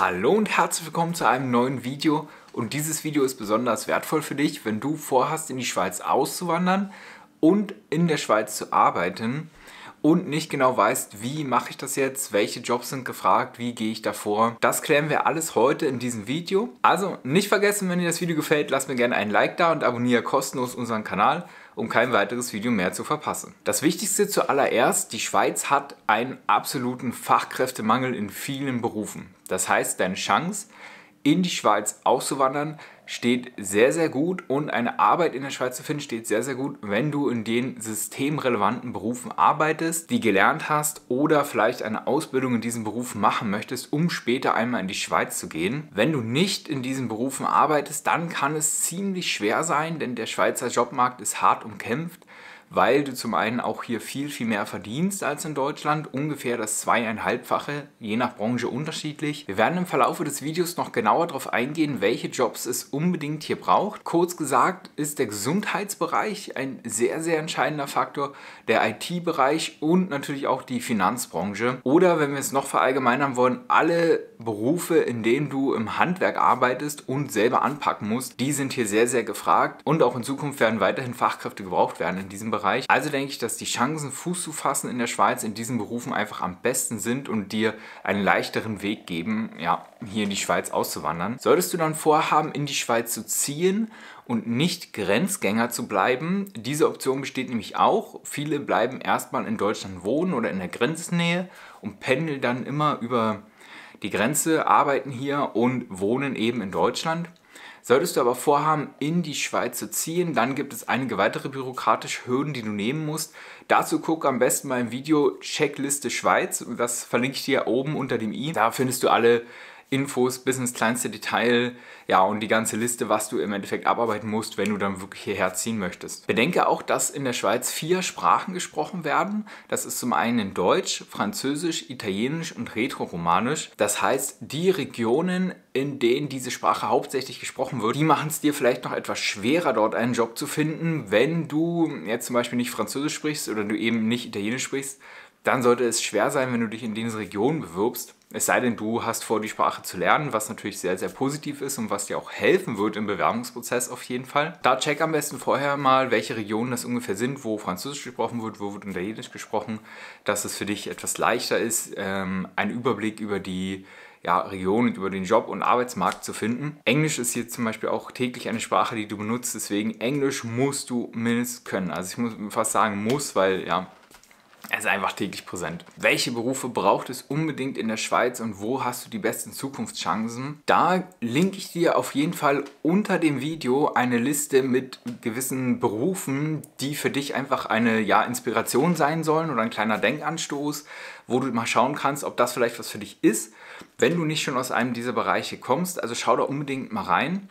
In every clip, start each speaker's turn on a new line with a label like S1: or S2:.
S1: Hallo und herzlich willkommen zu einem neuen Video, und dieses Video ist besonders wertvoll für dich, wenn du vorhast, in die Schweiz auszuwandern und in der Schweiz zu arbeiten und nicht genau weißt, wie mache ich das jetzt, welche Jobs sind gefragt, wie gehe ich davor. Das klären wir alles heute in diesem Video. Also nicht vergessen, wenn dir das Video gefällt, lass mir gerne einen Like da und abonniere kostenlos unseren Kanal, um kein weiteres Video mehr zu verpassen. Das Wichtigste zuallererst: Die Schweiz hat einen absoluten Fachkräftemangel in vielen Berufen. Das heißt, deine Chance, in die Schweiz auszuwandern, steht sehr, sehr gut, und eine Arbeit in der Schweiz zu finden, steht sehr, sehr gut, wenn du in den systemrelevanten Berufen arbeitest, die gelernt hast oder vielleicht eine Ausbildung in diesen Berufen machen möchtest, um später einmal in die Schweiz zu gehen. Wenn du nicht in diesen Berufen arbeitest, dann kann es ziemlich schwer sein, denn der Schweizer Jobmarkt ist hart umkämpft, weil du zum einen auch hier viel, viel mehr verdienst als in Deutschland, ungefähr das 2,5-fache, je nach Branche unterschiedlich. Wir werden im Verlauf des Videos noch genauer darauf eingehen, welche Jobs es unbedingt hier braucht. Kurz gesagt ist der Gesundheitsbereich ein sehr, sehr entscheidender Faktor, der IT-Bereich und natürlich auch die Finanzbranche. Oder, wenn wir es noch verallgemeinern wollen, alle Berufe, in denen du im Handwerk arbeitest und selber anpacken musst, die sind hier sehr, sehr gefragt, und auch in Zukunft werden weiterhin Fachkräfte gebraucht werden in diesem Bereich. Also denke ich, dass die Chancen, Fuß zu fassen in der Schweiz in diesen Berufen einfach am besten sind und dir einen leichteren Weg geben, ja, hier in die Schweiz auszuwandern. Solltest du dann vorhaben, in die Schweiz zu ziehen und nicht Grenzgänger zu bleiben, diese Option besteht nämlich auch. Viele bleiben erstmal in Deutschland wohnen oder in der Grenznähe und pendeln dann immer über die Grenze, arbeiten hier und wohnen eben in Deutschland. Solltest du aber vorhaben, in die Schweiz zu ziehen, dann gibt es einige weitere bürokratische Hürden, die du nehmen musst. Dazu guck am besten mal im Video Checkliste Schweiz. Das verlinke ich dir oben unter dem i. Da findest du alle Infos bis ins kleinste Detail, ja, und die ganze Liste, was du im Endeffekt abarbeiten musst, wenn du dann wirklich hierher ziehen möchtest. Bedenke auch, dass in der Schweiz 4 Sprachen gesprochen werden. Das ist zum einen in Deutsch, Französisch, Italienisch und Rätoromanisch. Das heißt, die Regionen, in denen diese Sprache hauptsächlich gesprochen wird, die machen es dir vielleicht noch etwas schwerer, dort einen Job zu finden. Wenn du jetzt zum Beispiel nicht Französisch sprichst oder du eben nicht Italienisch sprichst, dann sollte es schwer sein, wenn du dich in diese Region bewirbst. Es sei denn, du hast vor, die Sprache zu lernen, was natürlich sehr, sehr positiv ist und was dir auch helfen wird im Bewerbungsprozess auf jeden Fall. Da check am besten vorher mal, welche Regionen das ungefähr sind, wo Französisch gesprochen wird, wo wird Italienisch gesprochen, dass es für dich etwas leichter ist, einen Überblick über die Region und über den Job- und Arbeitsmarkt zu finden. Englisch ist hier zum Beispiel auch täglich eine Sprache, die du benutzt, deswegen Englisch musst du mindestens können. Also ich muss fast sagen muss, weil es ist einfach täglich präsent. Welche Berufe braucht es unbedingt in der Schweiz und wo hast du die besten Zukunftschancen? Da linke ich dir auf jeden Fall unter dem Video eine Liste mit gewissen Berufen, die für dich einfach eine Inspiration sein sollen oder ein kleiner Denkanstoß, wo du mal schauen kannst, ob das vielleicht was für dich ist, wenn du nicht schon aus einem dieser Bereiche kommst. Also schau da unbedingt mal rein.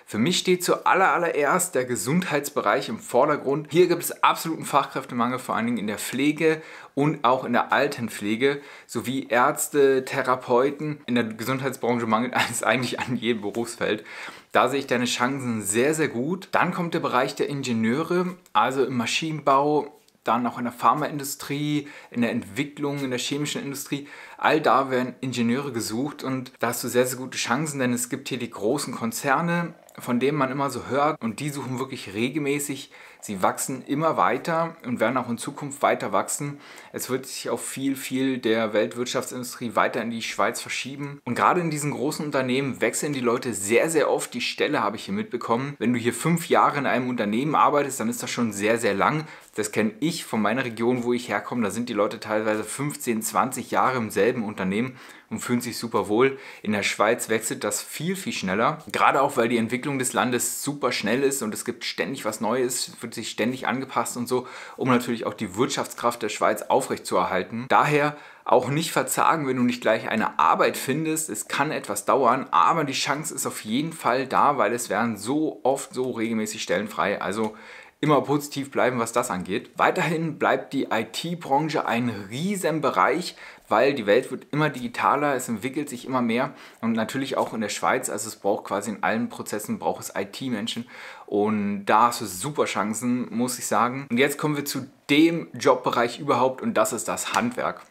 S1: Für mich steht zuallererst der Gesundheitsbereich im Vordergrund. Hier gibt es absoluten Fachkräftemangel, vor allen Dingen in der Pflege und auch in der Altenpflege, sowie Ärzte, Therapeuten. In der Gesundheitsbranche mangelt es eigentlich an jedem Berufsfeld. Da sehe ich deine Chancen sehr, sehr gut. Dann kommt der Bereich der Ingenieure, also im Maschinenbau, dann auch in der Pharmaindustrie, in der Entwicklung, in der chemischen Industrie. All da werden Ingenieure gesucht, und da hast du sehr, sehr gute Chancen, denn es gibt hier die großen Konzerne, von denen man immer so hört, und die suchen wirklich regelmäßig. Sie wachsen immer weiter und werden auch in Zukunft weiter wachsen. Es wird sich auch viel der Weltwirtschaftsindustrie weiter in die Schweiz verschieben. Und gerade in diesen großen Unternehmen wechseln die Leute sehr, sehr oft die Stelle, habe ich hier mitbekommen. Wenn du hier 5 Jahre in einem Unternehmen arbeitest, dann ist das schon sehr, sehr lang. Das kenne ich von meiner Region, wo ich herkomme. Da sind die Leute teilweise 15, 20 Jahre im selben Unternehmen und fühlen sich super wohl. In der Schweiz wechselt das viel schneller. Gerade auch, weil die Entwicklung des Landes super schnell ist und es gibt ständig was Neues, wird sich ständig angepasst und so, um natürlich auch die Wirtschaftskraft der Schweiz aufrechtzuerhalten. Daher auch nicht verzagen, wenn du nicht gleich eine Arbeit findest. Es kann etwas dauern, aber die Chance ist auf jeden Fall da, weil es werden so oft so regelmäßig Stellen frei. Also immer positiv bleiben, was das angeht. Weiterhin bleibt die IT-Branche ein riesen Bereich, weil die Welt wird immer digitaler, es entwickelt sich immer mehr, und natürlich auch in der Schweiz, also es braucht quasi in allen Prozessen, braucht es IT-Menschen, und da hast du super Chancen, muss ich sagen. Und jetzt kommen wir zu dem Jobbereich überhaupt, und das ist das Handwerk.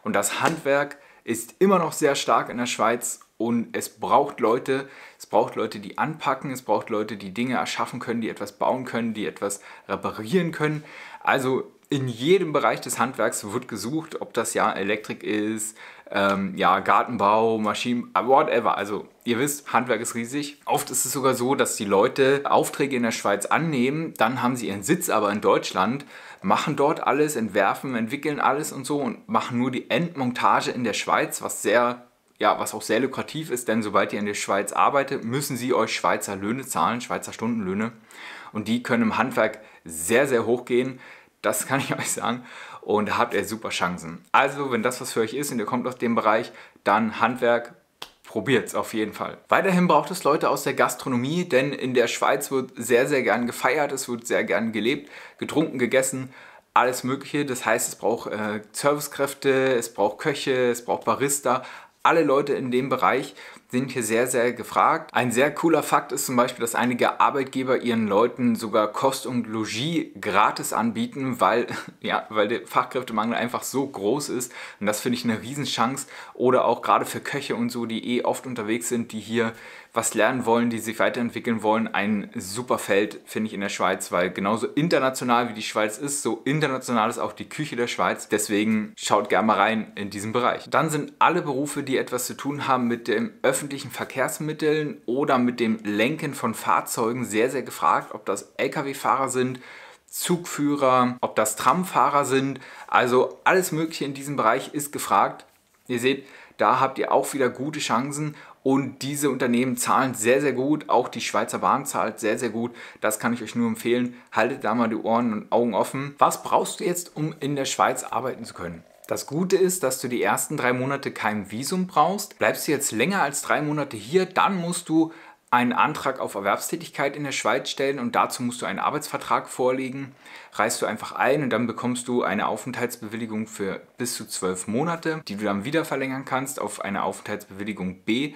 S1: Und das Handwerk ist immer noch sehr stark in der Schweiz und es braucht Leute, die anpacken, es braucht Leute, die Dinge erschaffen können, die etwas bauen können, die etwas reparieren können. Also in jedem Bereich des Handwerks wird gesucht, ob das ja Elektrik ist, ja, Gartenbau, Maschinen, whatever. Also ihr wisst, Handwerk ist riesig. Oft ist es sogar so, dass die Leute Aufträge in der Schweiz annehmen, dann haben sie ihren Sitz aber in Deutschland, machen dort alles, entwerfen, entwickeln alles und so und machen nur die Endmontage in der Schweiz, was auch sehr lukrativ ist, denn sobald ihr in der Schweiz arbeitet, müssen sie euch Schweizer Löhne zahlen, Schweizer Stundenlöhne. Und die können im Handwerk sehr, sehr hoch gehen. Das kann ich euch sagen. Und da habt ihr super Chancen. Also, wenn das was für euch ist und ihr kommt aus dem Bereich, dann Handwerk, probiert es auf jeden Fall. Weiterhin braucht es Leute aus der Gastronomie, denn in der Schweiz wird sehr, sehr gern gefeiert, es wird sehr gern gelebt, getrunken, gegessen, alles Mögliche. Das heißt, es braucht Servicekräfte, es braucht Köche, es braucht Barista. Alle Leute in dem Bereich sind hier sehr, sehr gefragt. Ein sehr cooler Fakt ist zum Beispiel, dass einige Arbeitgeber ihren Leuten sogar Kost und Logis gratis anbieten, weil der Fachkräftemangel einfach so groß ist. Und das finde ich eine Riesenchance. Oder auch gerade für Köche und so, die oft unterwegs sind, die hier was lernen wollen, die sich weiterentwickeln wollen. Ein super Feld, finde ich, in der Schweiz, weil genauso international wie die Schweiz ist, so international ist auch die Küche der Schweiz. Deswegen schaut gerne mal rein in diesen Bereich. Dann sind alle Berufe, die etwas zu tun haben mit den öffentlichen Verkehrsmitteln oder mit dem Lenken von Fahrzeugen, sehr, sehr gefragt. Ob das Lkw-Fahrer sind, Zugführer, ob das Tramfahrer sind. Also alles Mögliche in diesem Bereich ist gefragt. Ihr seht, da habt ihr auch wieder gute Chancen. Und diese Unternehmen zahlen sehr, sehr gut. Auch die Schweizer Bahn zahlt sehr, sehr gut. Das kann ich euch nur empfehlen. Haltet da mal die Ohren und Augen offen. Was brauchst du jetzt, um in der Schweiz arbeiten zu können? Das Gute ist, dass du die ersten 3 Monate kein Visum brauchst. Bleibst du jetzt länger als 3 Monate hier, dann musst du einen Antrag auf Erwerbstätigkeit in der Schweiz stellen und dazu musst du einen Arbeitsvertrag vorlegen. Reichst du einfach ein und dann bekommst du eine Aufenthaltsbewilligung für bis zu 12 Monate, die du dann wieder verlängern kannst auf eine Aufenthaltsbewilligung B.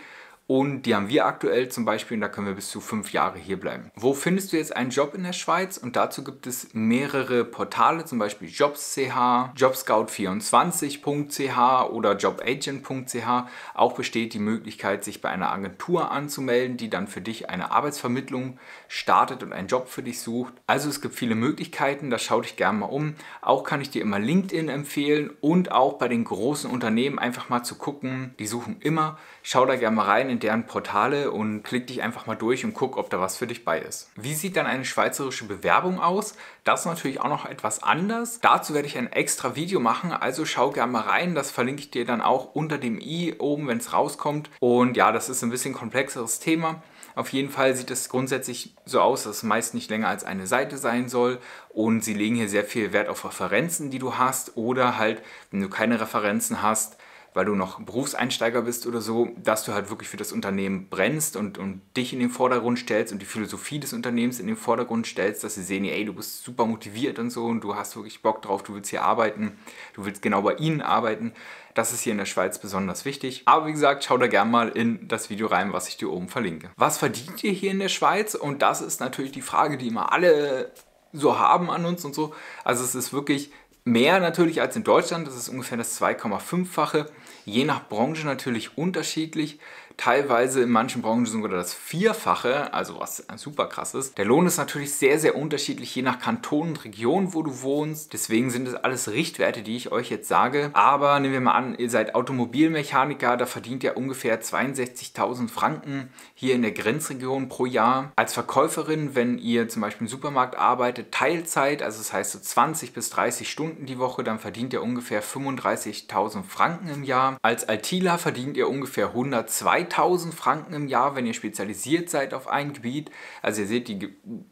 S1: Und die haben wir aktuell zum Beispiel und da können wir bis zu 5 Jahre hier bleiben. Wo findest du jetzt einen Job in der Schweiz? Und dazu gibt es mehrere Portale, zum Beispiel Jobs.ch, Jobscout24.ch oder Jobagent.ch. Auch besteht die Möglichkeit, sich bei einer Agentur anzumelden, die dann für dich eine Arbeitsvermittlung startet und einen Job für dich sucht. Also es gibt viele Möglichkeiten, da schau dich gerne mal um. Auch kann ich dir immer LinkedIn empfehlen und auch bei den großen Unternehmen einfach mal zu gucken. Die suchen immer. Schau da gerne mal rein in deren Portale und klick dich einfach mal durch und guck, ob da was für dich bei ist. Wie sieht dann eine schweizerische Bewerbung aus? Das ist natürlich auch noch etwas anders. Dazu werde ich ein extra Video machen, also schau gerne mal rein. Das verlinke ich dir dann auch unter dem i oben, wenn es rauskommt. Und ja, das ist ein bisschen komplexeres Thema. Auf jeden Fall sieht es grundsätzlich so aus, dass es meist nicht länger als eine Seite sein soll und sie legen hier sehr viel Wert auf Referenzen, die du hast oder halt, wenn du keine Referenzen hast, weil du noch Berufseinsteiger bist oder so, dass du halt wirklich für das Unternehmen brennst und dich in den Vordergrund stellst und die Philosophie des Unternehmens in den Vordergrund stellst, dass sie sehen, ey, du bist super motiviert und so und du hast wirklich Bock drauf, du willst hier arbeiten, du willst genau bei ihnen arbeiten. Das ist hier in der Schweiz besonders wichtig. Aber wie gesagt, schau da gerne mal in das Video rein, was ich dir oben verlinke. Was verdient ihr hier in der Schweiz? Und das ist natürlich die Frage, die immer alle so haben an uns und so. Also es ist wirklich mehr natürlich als in Deutschland, das ist ungefähr das 2,5-fache. Je nach Branche natürlich unterschiedlich. Teilweise in manchen Branchen sogar das 4-fache, also was super krass ist. Der Lohn ist natürlich sehr, sehr unterschiedlich, je nach Kanton und Region, wo du wohnst. Deswegen sind das alles Richtwerte, die ich euch jetzt sage. Aber nehmen wir mal an, ihr seid Automobilmechaniker, da verdient ihr ungefähr 62.000 Franken hier in der Grenzregion pro Jahr. Als Verkäuferin, wenn ihr zum Beispiel im Supermarkt arbeitet, Teilzeit, also das heißt so 20 bis 30 Stunden die Woche, dann verdient ihr ungefähr 35.000 Franken im Jahr. Als ITler verdient ihr ungefähr 102.000 Franken im Jahr, wenn ihr spezialisiert seid auf ein Gebiet. Also ihr seht,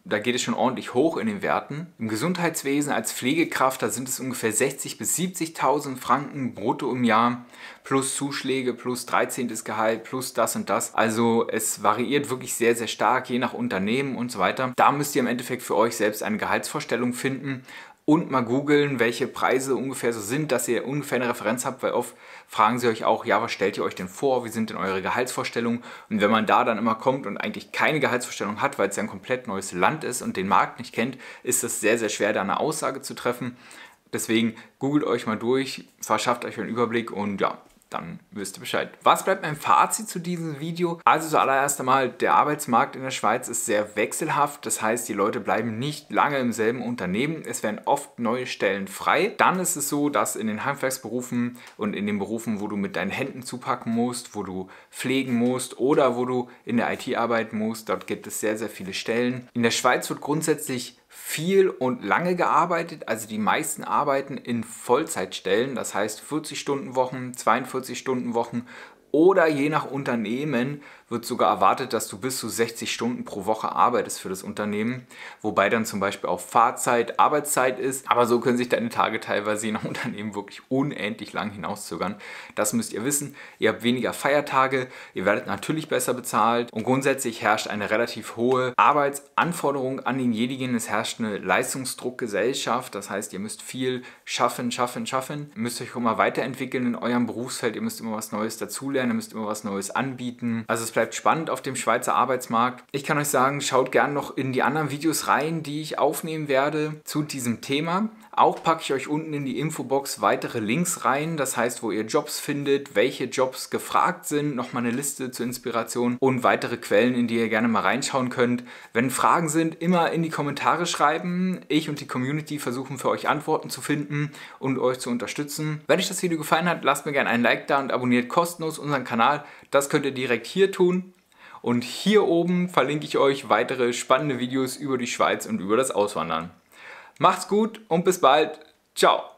S1: da geht es schon ordentlich hoch in den Werten. Im Gesundheitswesen als Pflegekraft, da sind es ungefähr 60.000 bis 70.000 Franken brutto im Jahr, plus Zuschläge, plus 13. Gehalt, plus das und das. Also es variiert wirklich sehr, sehr stark, je nach Unternehmen und so weiter. Da müsst ihr im Endeffekt für euch selbst eine Gehaltsvorstellung finden und mal googeln, welche Preise ungefähr so sind, dass ihr ungefähr eine Referenz habt, weil oft fragen sie euch auch, ja, was stellt ihr euch denn vor, wie sind denn eure Gehaltsvorstellungen? Und wenn man da dann immer kommt und eigentlich keine Gehaltsvorstellung hat, weil es ja ein komplett neues Land ist und den Markt nicht kennt, ist es sehr, sehr schwer, da eine Aussage zu treffen. Deswegen googelt euch mal durch, verschafft euch einen Überblick und ja, dann wisst ihr Bescheid. Was bleibt mein Fazit zu diesem Video? Also zuallererst einmal, der Arbeitsmarkt in der Schweiz ist sehr wechselhaft. Das heißt, die Leute bleiben nicht lange im selben Unternehmen. Es werden oft neue Stellen frei. Dann ist es so, dass in den Handwerksberufen und in den Berufen, wo du mit deinen Händen zupacken musst, wo du pflegen musst oder wo du in der IT arbeiten musst, dort gibt es sehr, sehr viele Stellen. In der Schweiz wird grundsätzlich viel und lange gearbeitet, also die meisten arbeiten in Vollzeitstellen, das heißt 40-Stunden-Wochen, 42-Stunden-Wochen oder je nach Unternehmen wird sogar erwartet, dass du bis zu 60 Stunden pro Woche arbeitest für das Unternehmen, wobei dann zum Beispiel auch Fahrzeit, Arbeitszeit ist, aber so können sich deine Tage teilweise je nach Unternehmen wirklich unendlich lang hinauszögern. Das müsst ihr wissen. Ihr habt weniger Feiertage, ihr werdet natürlich besser bezahlt und grundsätzlich herrscht eine relativ hohe Arbeitsanforderung an denjenigen. Es herrscht eine Leistungsdruckgesellschaft, das heißt, ihr müsst viel schaffen. Ihr müsst euch auch mal weiterentwickeln in eurem Berufsfeld, ihr müsst immer was Neues dazulernen, ihr müsst immer was Neues anbieten. Also es bleibt spannend auf dem Schweizer Arbeitsmarkt. Ich kann euch sagen, schaut gerne noch in die anderen Videos rein, die ich aufnehmen werde zu diesem Thema. Auch packe ich euch unten in die Infobox weitere Links rein, das heißt, wo ihr Jobs findet, welche Jobs gefragt sind, nochmal eine Liste zur Inspiration und weitere Quellen, in die ihr gerne mal reinschauen könnt. Wenn Fragen sind, immer in die Kommentare schreiben. Ich und die Community versuchen für euch Antworten zu finden und euch zu unterstützen. Wenn euch das Video gefallen hat, lasst mir gerne ein Like da und abonniert kostenlos unseren Kanal. Das könnt ihr direkt hier tun. Und hier oben verlinke ich euch weitere spannende Videos über die Schweiz und über das Auswandern. Macht's gut und bis bald. Ciao.